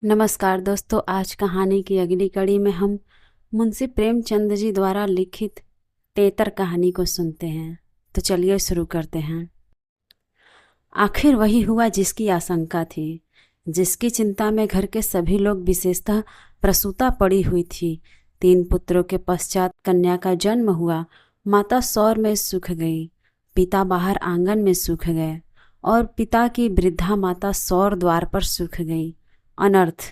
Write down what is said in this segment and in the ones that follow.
नमस्कार दोस्तों, आज कहानी की अगली कड़ी में हम मुंशी प्रेमचंद जी द्वारा लिखित तेतर कहानी को सुनते हैं। तो चलिए शुरू करते हैं। आखिर वही हुआ जिसकी आशंका थी, जिसकी चिंता में घर के सभी लोग विशेषतः प्रसूता पड़ी हुई थी। 3 पुत्रों के पश्चात कन्या का जन्म हुआ। माता सौर में सूख गई, पिता बाहर आंगन में सूख गए और पिता की वृद्धा माता सौर द्वार पर सूख गई। अनर्थ,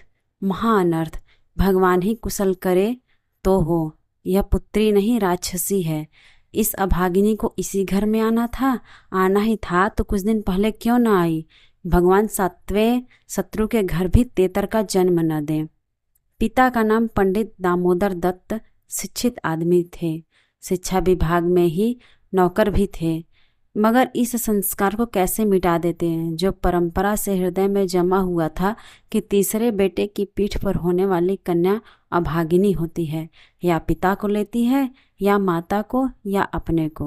महाअनर्थ। भगवान ही कुशल करे तो हो। यह पुत्री नहीं राक्षसी है। इस अभागिनी को इसी घर में आना ही था तो कुछ दिन पहले क्यों न आई। भगवान 7वें शत्रु के घर भी तेतर का जन्म न दें। पिता का नाम पंडित दामोदर दत्त शिक्षित आदमी थे, शिक्षा विभाग में ही नौकर भी थे। मगर इस संस्कार को कैसे मिटा देते हैं जो परंपरा से हृदय में जमा हुआ था कि तीसरे बेटे की पीठ पर होने वाली कन्या अभागिनी होती है, या पिता को लेती है या माता को या अपने को।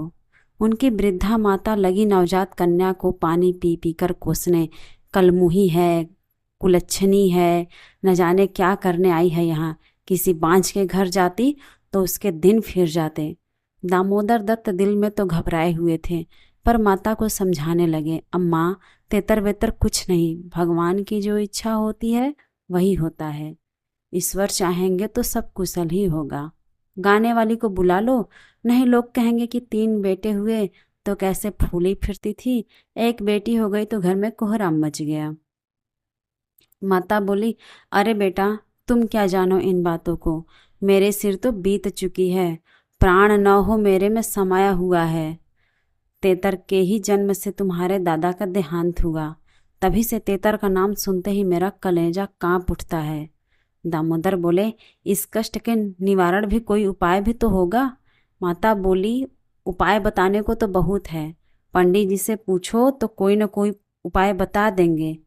उनकी वृद्धा माता लगी नवजात कन्या को पानी पी पी कर कोसने, कलमुही है, कुलच्छनी है, न जाने क्या करने आई है यहाँ। किसी बांझ के घर जाती तो उसके दिन फिर जाते। दामोदर दत्त दिल में तो घबराए हुए थे, पर माता को समझाने लगे, अम्मा तेतर वेतर कुछ नहीं, भगवान की जो इच्छा होती है वही होता है। ईश्वर चाहेंगे तो सब कुशल ही होगा। गाने वाली को बुला लो, नहीं लोग कहेंगे कि 3 बेटे हुए तो कैसे फूली फिरती थी, एक बेटी हो गई तो घर में कोहराम मच गया। माता बोली, अरे बेटा तुम क्या जानो इन बातों को, मेरे सिर तो बीत चुकी है। प्राण न हो मेरे में समाया हुआ है। तेतर के ही जन्म से तुम्हारे दादा का देहांत हुआ, तभी से तेतर का नाम सुनते ही मेरा कलेजा कांप उठता है। दामोदर बोले, इस कष्ट के निवारण भी कोई उपाय भी तो होगा। माता बोली, उपाय बताने को तो बहुत है, पंडित जी से पूछो तो कोई न कोई उपाय बता देंगे,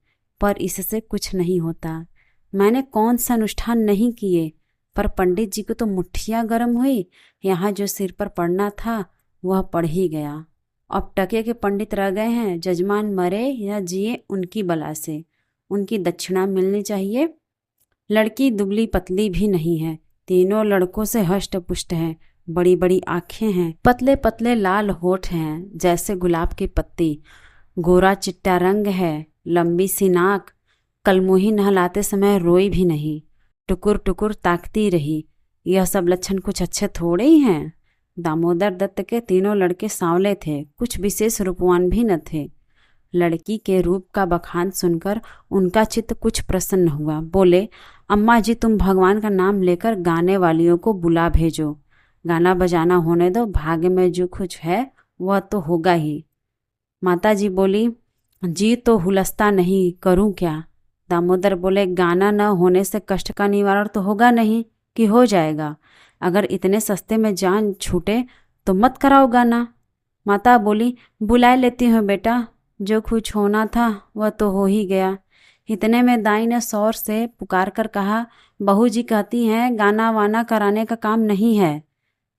पर इससे कुछ नहीं होता। मैंने कौन सा अनुष्ठान नहीं किए, पर पंडित जी को तो मुट्ठियाँ गर्म हुई। यहाँ जो सिर पर पड़ना था वह पड़ ही गया। अब टके के पंडित रह गए हैं, जजमान मरे या जिए उनकी बला से, उनकी दक्षिणा मिलनी चाहिए। लड़की दुबली पतली भी नहीं है, तीनों लड़कों से हष्ट पुष्ट हैं, बड़ी बड़ी आंखें हैं, पतले पतले लाल होठ हैं जैसे गुलाब की पत्ती, गोरा चिट्टा रंग है, लंबी सी नाक, कलमुही नहलाते समय रोई भी नहीं, टुकुर टुकुर ताकती रही। यह सब लक्षण कुछ अच्छे थोड़े ही हैं। दामोदर दत्त के तीनों लड़के सांवले थे, कुछ विशेष रूपवान भी न थे। लड़की के रूप का बखान सुनकर उनका चित्त कुछ प्रसन्न हुआ। बोले, अम्मा जी तुम भगवान का नाम लेकर गाने वालियों को बुला भेजो, गाना बजाना होने दो, भाग्य में जो कुछ है वह तो होगा ही। माता जी बोली, जी तो हुलस्ता नहीं, करूं क्या। दामोदर बोले, गाना न होने से कष्ट का निवारण तो होगा नहीं कि हो जाएगा। अगर इतने सस्ते में जान छूटे तो मत कराओ गाना। माता बोली, बुला लेती हूँ बेटा, जो कुछ होना था वह तो हो ही गया। इतने में दाई ने सौर से पुकार कर कहा, बहू जी कहती हैं गाना वाना कराने का काम नहीं है।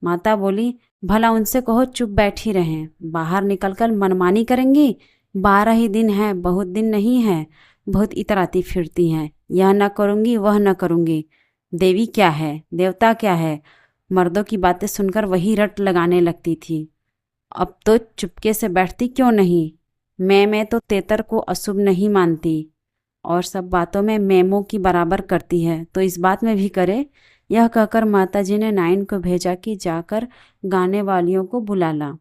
माता बोली, भला उनसे कहो चुप बैठी रहें, बाहर निकलकर मनमानी करेंगी। 12 ही दिन है, बहुत दिन नहीं है, बहुत इतराती फिरती हैं, यह न करूँगी वह न करूँगी। देवी क्या है, देवता क्या है, मर्दों की बातें सुनकर वही रट लगाने लगती थी। अब तो चुपके से बैठती क्यों नहीं। मैं तो तेतर को अशुभ नहीं मानती और सब बातों में मेमों की बराबर करती है, तो इस बात में भी करे। यह कहकर माताजी ने नाइन को भेजा कि जाकर गाने वालियों को बुला ला,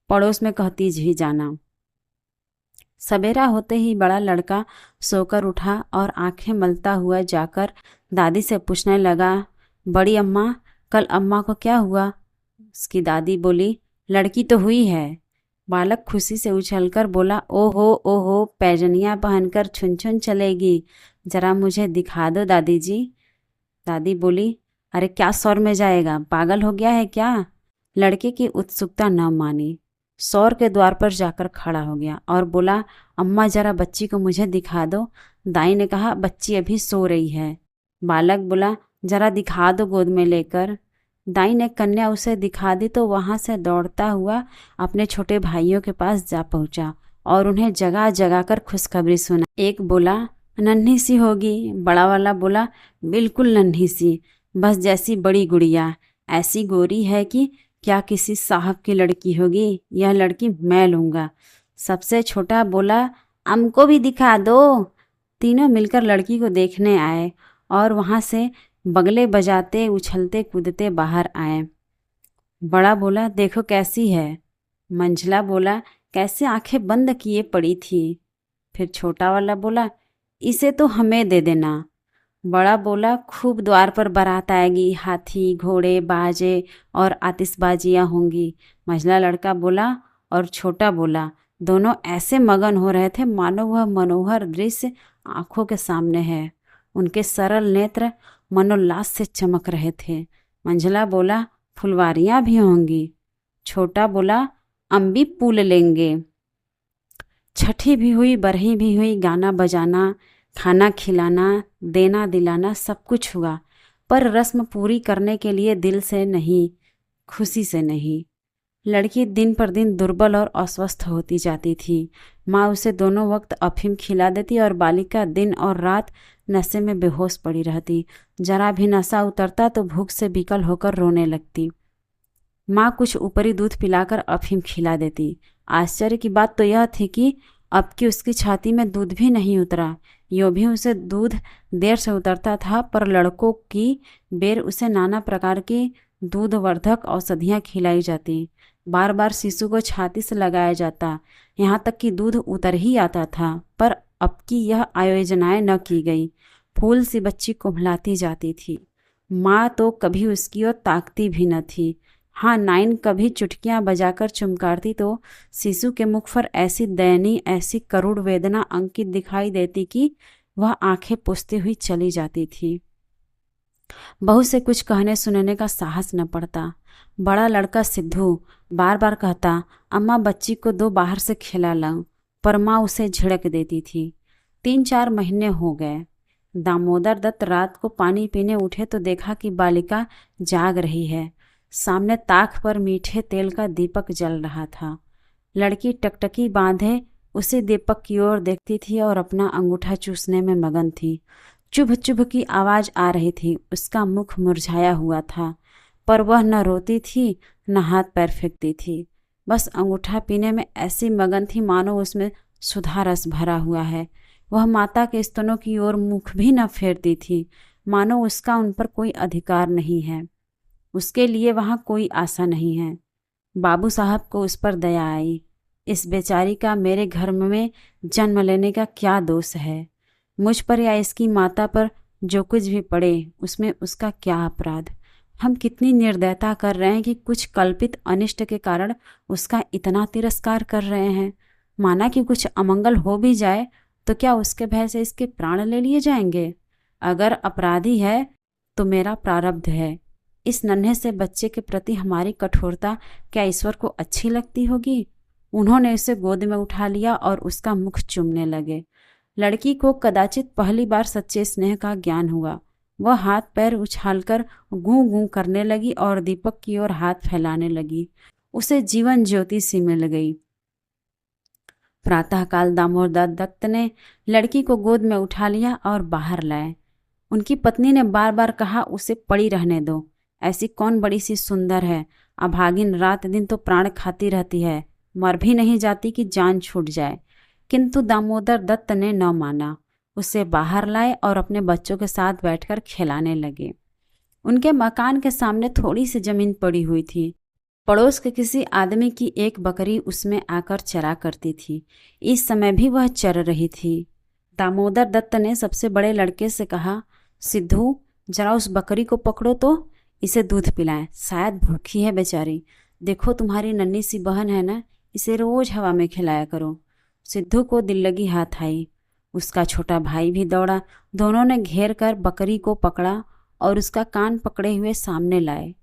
पड़ोस में कहती भी जाना। सवेरा होते ही बड़ा लड़का सोकर उठा और आंखें मलता हुआ जाकर दादी से पूछने लगा, बड़ी अम्मा कल अम्मा को क्या हुआ। उसकी दादी बोली, लड़की तो हुई है। बालक खुशी से उछलकर बोला, ओहो पैजनियाँ पहनकर छुन छुन चलेगी, जरा मुझे दिखा दो दादी जी। दादी बोली, अरे क्या सौर में जाएगा, पागल हो गया है क्या। लड़के की उत्सुकता न मानी, सौर के द्वार पर जाकर खड़ा हो गया और बोला, अम्मा जरा बच्ची को मुझे दिखा दो। दाई ने कहा, बच्ची अभी सो रही है। बालक बोला, जरा दिखा दो गोद में लेकर। दाई ने कन्या उसे दिखा दी तो वहाँ से दौड़ता हुआ अपने छोटे भाइयों के पास जा पहुँचा और उन्हें जगा जगा कर खुशखबरी सुना। एक बोला, नन्ही सी होगी। बड़ा वाला बोला, बिल्कुल नन्ही सी, बस जैसी बड़ी गुड़िया। ऐसी गोरी है कि क्या किसी साहब की लड़की होगी। यह लड़की मैं लूँगा। सबसे छोटा बोला, हमको भी दिखा दो। तीनों मिलकर लड़की को देखने आए और वहाँ से बगले बजाते उछलते कूदते बाहर आए। बड़ा बोला, देखो कैसी है। मंझला बोला, कैसे आंखें बंद किए पड़ी थी। फिर छोटा वाला बोला, इसे तो हमें दे देना। बड़ा बोला, खूब द्वार पर बारात आएगी, हाथी घोड़े बाजे और आतिशबाजियां होंगी। मंझला लड़का बोला और छोटा बोला, दोनों ऐसे मगन हो रहे थे मानो वह मनोहर दृश्य आंखों के सामने है। उनके सरल नेत्र मनोल्लास से चमक रहे थे। मंझला बोला, फुलवारियां भी होंगी। छोटा बोला, अम्बी पूल लेंगे। छठी भी हुई, बरही भी हुई, गाना बजाना, खाना खिलाना, देना दिलाना सब कुछ हुआ, पर रस्म पूरी करने के लिए दिल से नहीं, खुशी से नहीं। लड़की दिन पर दिन दुर्बल और अस्वस्थ होती जाती थी। माँ उसे दोनों वक्त अफीम खिला देती और बालिका दिन और रात नशे में बेहोश पड़ी रहती। जरा भी नशा उतरता तो भूख से विकल होकर रोने लगती। माँ कुछ ऊपरी दूध पिलाकर अफीम खिला देती। आश्चर्य की बात तो यह थी कि अब की उसकी छाती में दूध भी नहीं उतरा। यूँ भी उसे दूध देर से उतरता था, पर लड़कों की बेर उसे नाना प्रकार की दूधवर्धक औषधियाँ खिलाई जाती। बार बार शिशु को छाती से लगाया जाता, यहाँ तक कि दूध उतर ही आता था। पर अब की यह आयोजनाएं न की गई। फूल सी बच्ची कुम्हलाती जाती थी। माँ तो कभी उसकी ओर ताकती भी न थी। हाँ, नाइन कभी चुटकियां बजाकर चुमकारती तो शिशु के मुख पर ऐसी दयनीय, ऐसी करुण वेदना अंकित दिखाई देती कि वह आंखें पूछती हुई चली जाती थी। बहू से कुछ कहने सुनने का साहस न पड़ता। बड़ा लड़का सिद्धू बार बार कहता, अम्मा बच्ची को दो, बाहर से खिला लाऊं, पर माँ उसे झिड़क देती थी। 3-4 महीने हो गए। दामोदर दत्त रात को पानी पीने उठे तो देखा कि बालिका जाग रही है। सामने ताक पर मीठे तेल का दीपक जल रहा था। लड़की टकटकी बांधे उसी दीपक की ओर देखती थी और अपना अंगूठा चूसने में मगन थी। चुभ चुभ की आवाज आ रही थी। उसका मुख मुरझाया हुआ था, पर वह न रोती थी न हाथ पैर फेंकती थी। बस अंगूठा पीने में ऐसी मगन थी मानो उसमें सुधा रस भरा हुआ है। वह माता के स्तनों की ओर मुख भी न फेरती थी, मानो उसका उन पर कोई अधिकार नहीं है, उसके लिए वहाँ कोई आशा नहीं है। बाबू साहब को उस पर दया आई। इस बेचारी का मेरे घर में जन्म लेने का क्या दोष है? मुझ पर या इसकी माता पर जो कुछ भी पड़े उसमें उसका क्या अपराध? हम कितनी निर्दयता कर रहे हैं कि कुछ कल्पित अनिष्ट के कारण उसका इतना तिरस्कार कर रहे हैं। माना कि कुछ अमंगल हो भी जाए तो क्या उसके भय से इसके प्राण ले लिए जाएंगे? अगर अपराधी है तो मेरा प्रारब्ध है। इस नन्हे से बच्चे के प्रति हमारी कठोरता क्या ईश्वर को अच्छी लगती होगी? उन्होंने उसे गोद में उठा लिया और उसका मुख चूमने लगे। लड़की को कदाचित पहली बार सच्चे स्नेह का ज्ञान हुआ। वह हाथ पैर उछालकर गूं गूं करने लगी और दीपक की ओर हाथ फैलाने लगी। उसे जीवन ज्योति सी मिल गई। प्रातःकाल दामोदर दत्त ने लड़की को गोद में उठा लिया और बाहर लाए। उनकी पत्नी ने बार बार कहा, उसे पड़ी रहने दो, ऐसी कौन बड़ी सी सुंदर है, अभागिन रात दिन तो प्राण खाती रहती है, मर भी नहीं जाती कि जान छूट जाए। किंतु दामोदर दत्त ने न माना। उसे बाहर लाए और अपने बच्चों के साथ बैठकर खिलाने लगे। उनके मकान के सामने थोड़ी सी जमीन पड़ी हुई थी। पड़ोस के किसी आदमी की एक बकरी उसमें आकर चरा करती थी। इस समय भी वह चर रही थी। दामोदर दत्त ने सबसे बड़े लड़के से कहा, सिद्धू जरा उस बकरी को पकड़ो तो इसे दूध पिलाएं, शायद भूखी है बेचारी। देखो तुम्हारी नन्ही सी बहन है ना, इसे रोज हवा में खिलाया करो। सिद्धू को दिल लगी हाथ आई। उसका छोटा भाई भी दौड़ा। दोनों ने घेर कर बकरी को पकड़ा और उसका कान पकड़े हुए सामने लाए।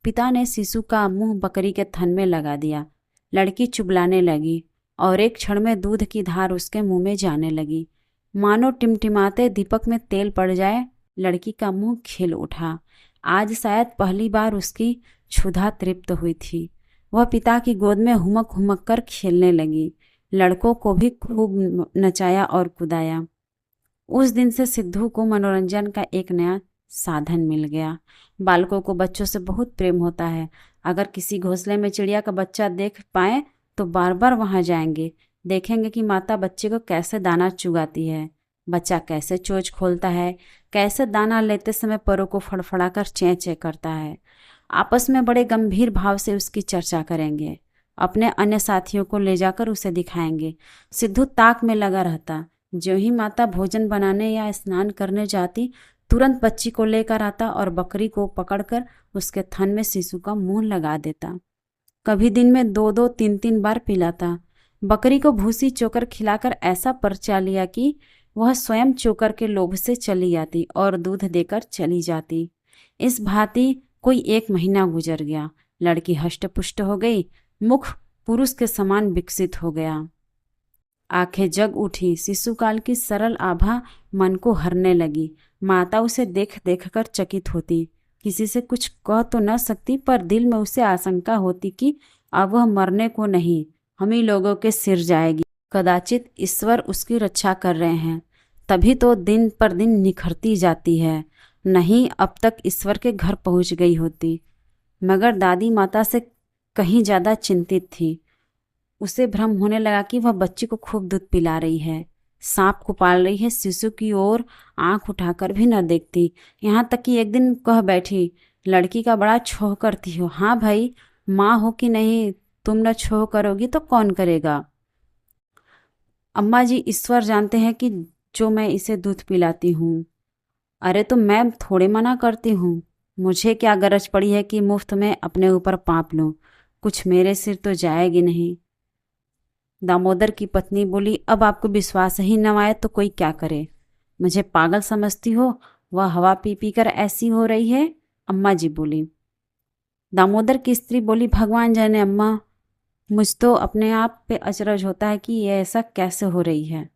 पिता ने शिशु का मुंह बकरी के थन में लगा दिया। लड़की चुबलाने लगी और एक क्षण में दूध की धार उसके मुंह में जाने लगी। मानो टिमटिमाते दीपक में तेल पड़ जाए। लड़की का मुंह खिल उठा। आज शायद पहली बार उसकी क्षुधा तृप्त हुई थी। वह पिता की गोद में हुमक हुमक कर खेलने लगी। लड़कों को भी खूब नचाया और कुदाया। उस दिन से सिद्धू को मनोरंजन का एक नया साधन मिल गया। बालकों को बच्चों से बहुत प्रेम होता है। अगर किसी घोंसले में चिड़िया का बच्चा देख पाए तो बार बार वहां जाएंगे, देखेंगे कि माता बच्चे को कैसे दाना चुगाती है, बच्चा कैसे चोंच खोलता है, कैसे दाना लेते समय परों को फड़फड़ाकर चें चें करता है। आपस में बड़े गंभीर भाव से उसकी चर्चा करेंगे। अपने अन्य साथियों को ले जाकर उसे दिखाएंगे। सिद्धू ताक में लगा रहता। जो ही माता भोजन बनाने या स्नान करने जाती, तुरंत बच्ची को लेकर आता और बकरी को पकड़कर उसके थन में शिशु का मुंह लगा देता। कभी दिन में 2-2, 3-3 बार पिलाता। बकरी को भूसी चोकर खिलाकर ऐसा परचा लिया कि वह स्वयं चोकर के लोभ से चली आती और दूध देकर चली जाती। इस भांति कोई 1 महीना गुजर गया। लड़की हष्ट-पुष्ट हो गई, मुख पुरुष के समान विकसित हो गया। आंखें जग उठी। शिशुकाल की सरल आभा मन को हरने लगी। माता उसे देख देख कर चकित होती। किसी से कुछ कह तो न सकती, पर दिल में उसे आशंका होती कि अब वह मरने को नहीं, हम ही लोगों के सिर जाएगी। कदाचित ईश्वर उसकी रक्षा कर रहे हैं, तभी तो दिन पर दिन निखरती जाती है। नहीं, अब तक ईश्वर के घर पहुंच गई होती। मगर दादी माता से कहीं ज़्यादा चिंतित थी। उसे भ्रम होने लगा कि वह बच्ची को खूब दूध पिला रही है, सांप को पाल रही है, शिशु की ओर आंख उठाकर भी न देखती। यहाँ तक कि एक दिन कह बैठी, लड़की का बड़ा छोह करती हो। हाँ भाई, माँ हो कि नहीं, तुम न छोह करोगी तो कौन करेगा। अम्मा जी, ईश्वर जानते हैं कि जो मैं इसे दूध पिलाती हूँ। अरे तो मैं थोड़े मना करती हूँ। मुझे क्या गरज पड़ी है कि मुफ्त में अपने ऊपर पाप लूँ। कुछ मेरे सिर तो जाएगी नहीं। दामोदर की पत्नी बोली, अब आपको विश्वास ही न आए तो कोई क्या करे। मुझे पागल समझती हो? वह हवा पी पी कर ऐसी हो रही है। अम्मा जी बोली। दामोदर की स्त्री बोली, भगवान जाने अम्मा, मुझ तो अपने आप पे अचरज होता है कि यह ऐसा कैसे हो रही है।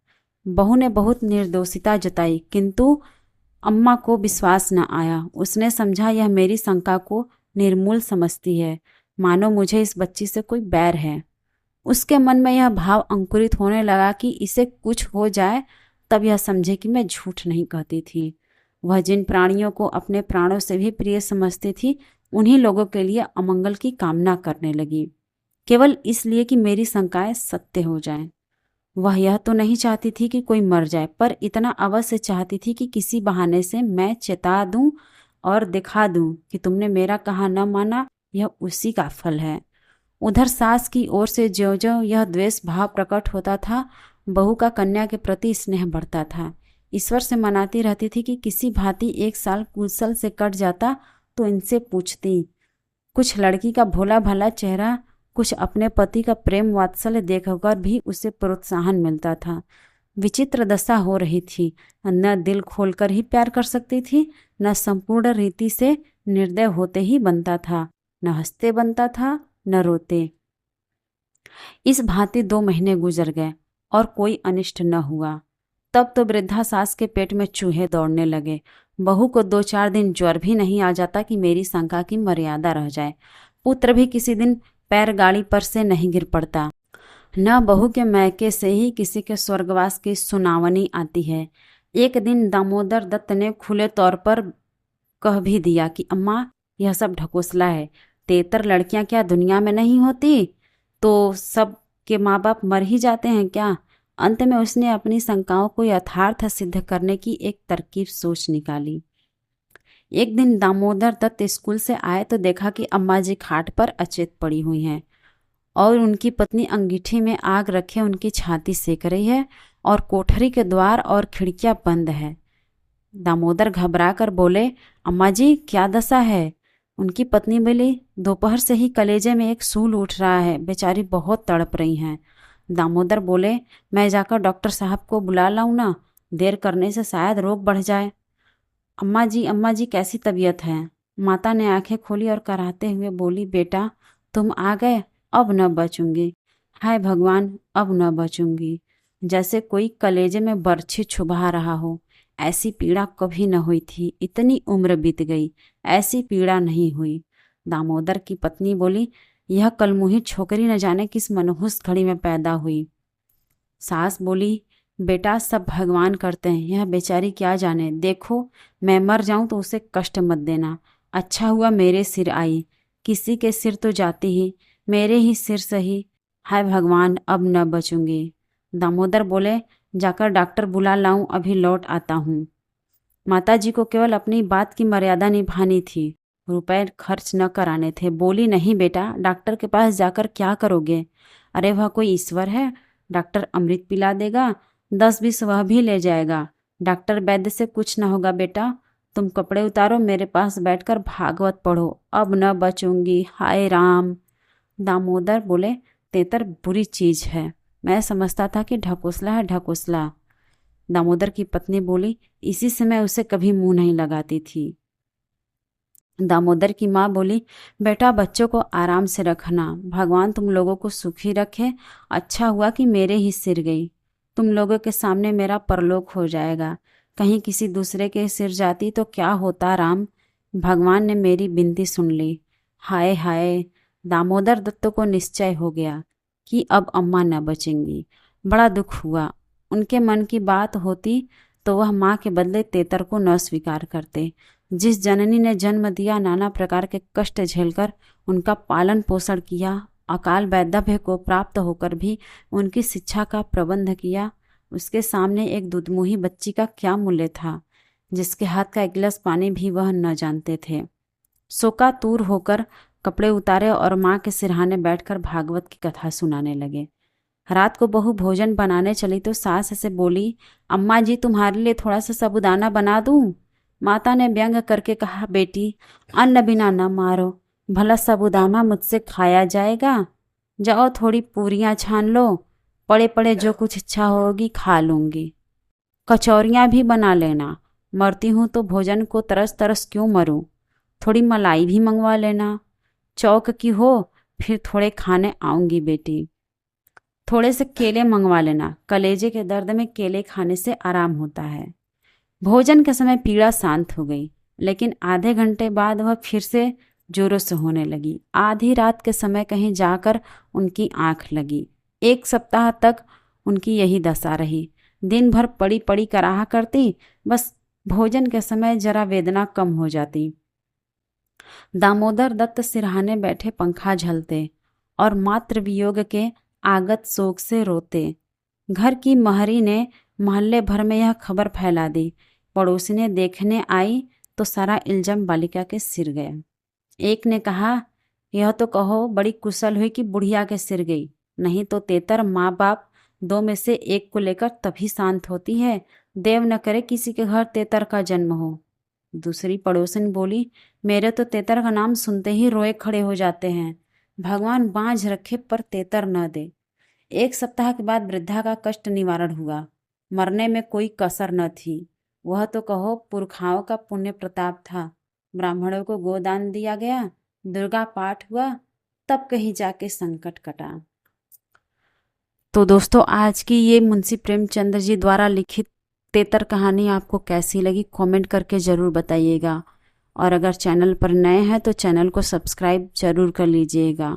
बहू ने बहुत निर्दोषिता जताई, किंतु अम्मा को विश्वास न आया। उसने समझा यह मेरी शंका को निर्मूल समझती है, मानो मुझे इस बच्ची से कोई बैर है। उसके मन में यह भाव अंकुरित होने लगा कि इसे कुछ हो जाए तब यह समझे कि मैं झूठ नहीं कहती थी। वह जिन प्राणियों को अपने प्राणों से भी प्रिय समझती थी, उन्हीं लोगों के लिए अमंगल की कामना करने लगी, केवल इसलिए कि मेरी शंकाएं सत्य हो जाएं। वह यह तो नहीं चाहती थी कि कोई मर जाए, पर इतना अवश्य चाहती थी कि किसी बहाने से मैं चेता दूं और दिखा दूं कि तुमने मेरा कहा न माना, यह उसी का फल है। उधर सास की ओर से ज्यों ज्यों यह द्वेष भाव प्रकट होता था, बहू का कन्या के प्रति स्नेह बढ़ता था। ईश्वर से मनाती रहती थी कि किसी भांति 1 साल कुशल से कट जाता तो इनसे पूछती। कुछ लड़की का भोला भाला चेहरा, कुछ अपने पति का प्रेम वात्सल्य देखकर भी उसे प्रोत्साहन मिलता था। विचित्र दशा हो रही थी। न दिल खोलकर ही प्यार कर सकती थी, न संपूर्ण रीति से निर्दय होते ही बनता था, न हंसते बनता था, न रोते। इस भांति 2 महीने गुजर गए और कोई अनिष्ट न हुआ। तब तो वृद्धा सास के पेट में चूहे दौड़ने लगे। बहू को 2-4 दिन ज्वर भी नहीं आ जाता कि मेरी शंका की मर्यादा रह जाए। पुत्र भी किसी दिन पैर गाड़ी पर से नहीं गिर पड़ता। न बहू के मैके से ही किसी के स्वर्गवास की सुनावनी आती है। एक दिन दामोदर दत्त ने खुले तौर पर कह भी दिया कि अम्मा, यह सब ढकोसला है। 73 लड़कियां क्या दुनिया में नहीं होती? तो सब के माँ बाप मर ही जाते हैं क्या? अंत में उसने अपनी शंकाओं को यथार्थ सिद्ध करने की एक तरकीब सोच निकाली। एक दिन दामोदर दत्त स्कूल से आए तो देखा कि अम्मा जी खाट पर अचेत पड़ी हुई हैं और उनकी पत्नी अंगीठी में आग रखे उनकी छाती सेक रही है और कोठरी के द्वार और खिड़कियां बंद है। दामोदर घबरा कर बोले, अम्मा जी क्या दशा है? उनकी पत्नी बोली, दोपहर से ही कलेजे में एक सूल उठ रहा है, बेचारी बहुत तड़प रही हैं। दामोदर बोले, मैं जाकर डॉक्टर साहब को बुला लाऊं ना? देर करने से शायद रोग बढ़ जाए। अम्मा जी कैसी तबीयत है? माता ने आंखें खोली और कराहते हुए बोली, बेटा तुम आ गए, अब न बचूंगी। हाय भगवान, अब न बचूंगी। जैसे कोई कलेजे में बरछी छुभा रहा हो। ऐसी पीड़ा कभी न हुई थी। इतनी उम्र बीत गई, ऐसी पीड़ा नहीं हुई। दामोदर की पत्नी बोली, यह कलमुही छोकरी न जाने किस मनहूस घड़ी में पैदा हुई। सास बोली, बेटा सब भगवान करते हैं, यह बेचारी क्या जाने। देखो मैं मर जाऊं तो उसे कष्ट मत देना। अच्छा हुआ मेरे सिर आई, किसी के सिर तो जाती ही, मेरे ही सिर सही। हाय भगवान अब न बचूंगी। दामोदर बोले, जाकर डॉक्टर बुला लाऊं, अभी लौट आता हूँ। माताजी को केवल अपनी बात की मर्यादा निभानी थी, रुपए खर्च न कराने थे। बोली, नहीं बेटा, डॉक्टर के पास जाकर क्या करोगे? अरे वह कोई ईश्वर है? डॉक्टर अमृत पिला देगा, 10-20 वह भी ले जाएगा। डॉक्टर वैद्य से कुछ न होगा बेटा। तुम कपड़े उतारो, मेरे पास बैठकर भागवत पढ़ो। अब न बचूंगी, हाय राम। दामोदर बोले, तेतर बुरी चीज है, मैं समझता था कि ढकोसला है ढकोसला। दामोदर की पत्नी बोली, इसी से मैं उसे कभी मुंह नहीं लगाती थी। दामोदर की माँ बोली, बेटा बच्चों को आराम से रखना, भगवान तुम लोगों को सुखी रखे। अच्छा हुआ कि मेरे ही सिर गई, तुम लोगों के सामने मेरा परलोक हो जाएगा। कहीं किसी दूसरे के सिर जाती तो क्या होता राम। भगवान ने मेरी विनती सुन ली। हाय हाय। दामोदर दत्त को निश्चय हो गया कि अब अम्मा न बचेंगी। बड़ा दुख हुआ। उनके मन की बात होती तो वह माँ के बदले तेतर को न स्वीकार करते। जिस जननी ने जन्म दिया, नाना प्रकार के कष्ट झेलकर उनका पालन पोषण किया, अकाल वैधव्य को प्राप्त होकर भी उनकी शिक्षा का प्रबंध किया, उसके सामने एक दुधमुही बच्ची का क्या मूल्य था, जिसके हाथ का एक गिलास पानी भी वह न जानते थे। शोकातुर होकर कपड़े उतारे और माँ के सिरहाने बैठकर भागवत की कथा सुनाने लगे। रात को बहू भोजन बनाने चली तो सास से बोली, अम्मा जी तुम्हारे लिए थोड़ा सा साबूदाना बना दूं? माता ने व्यंग करके कहा, बेटी अन्न बिना न मारो, भला साबूदाना मुझसे खाया जाएगा? जाओ थोड़ी पूरियां छान लो, पड़े पड़े जो कुछ इच्छा होगी खा लूंगी। कचौरियां भी बना लेना, मरती हूं तो भोजन को तरस तरस क्यों मरूं। थोड़ी मलाई भी मंगवा लेना, चौक की हो, फिर थोड़े खाने आऊंगी बेटी। थोड़े से केले मंगवा लेना, कलेजे के दर्द में केले खाने से आराम होता है। भोजन के समय पीड़ा शांत हो गई, लेकिन आधे घंटे बाद वह फिर से जोरों से होने लगी। आधी रात के समय कहीं जाकर उनकी आंख लगी। 1 सप्ताह तक उनकी यही दशा रही। दिन भर पड़ी पड़ी कराहा करती, बस भोजन के समय जरा वेदना कम हो जाती। दामोदर दत्त सिरहाने बैठे पंखा झलते और मातृ वियोग के आगत शोक से रोते। घर की महरी ने मोहल्ले भर में यह खबर फैला दी। पड़ोसी ने देखने आई तो सारा इल्जाम बालिका के सिर गया। एक ने कहा, यह तो कहो बड़ी कुशल हुई कि बुढ़िया के सिर गई, नहीं तो तेतर माँ बाप 2 में से एक को लेकर तभी शांत होती है। देव न करे किसी के घर तेतर का जन्म हो। दूसरी पड़ोसन बोली, मेरे तो तेतर का नाम सुनते ही रोए खड़े हो जाते हैं। भगवान बांझ रखे पर तेतर न दे। 1 सप्ताह के बाद वृद्धा का कष्ट निवारण हुआ। मरने में कोई कसर न थी। वह तो कहो पुरखाओं का पुण्य प्रताप था। ब्राह्मणों को गोदान दिया गया, दुर्गा पाठ हुआ, तब कहीं जाके संकट कटा। तो दोस्तों आज की ये मुंशी प्रेमचंद जी द्वारा लिखित तेतर कहानी आपको कैसी लगी कमेंट करके ज़रूर बताइएगा। और अगर चैनल पर नए हैं तो चैनल को सब्सक्राइब जरूर कर लीजिएगा।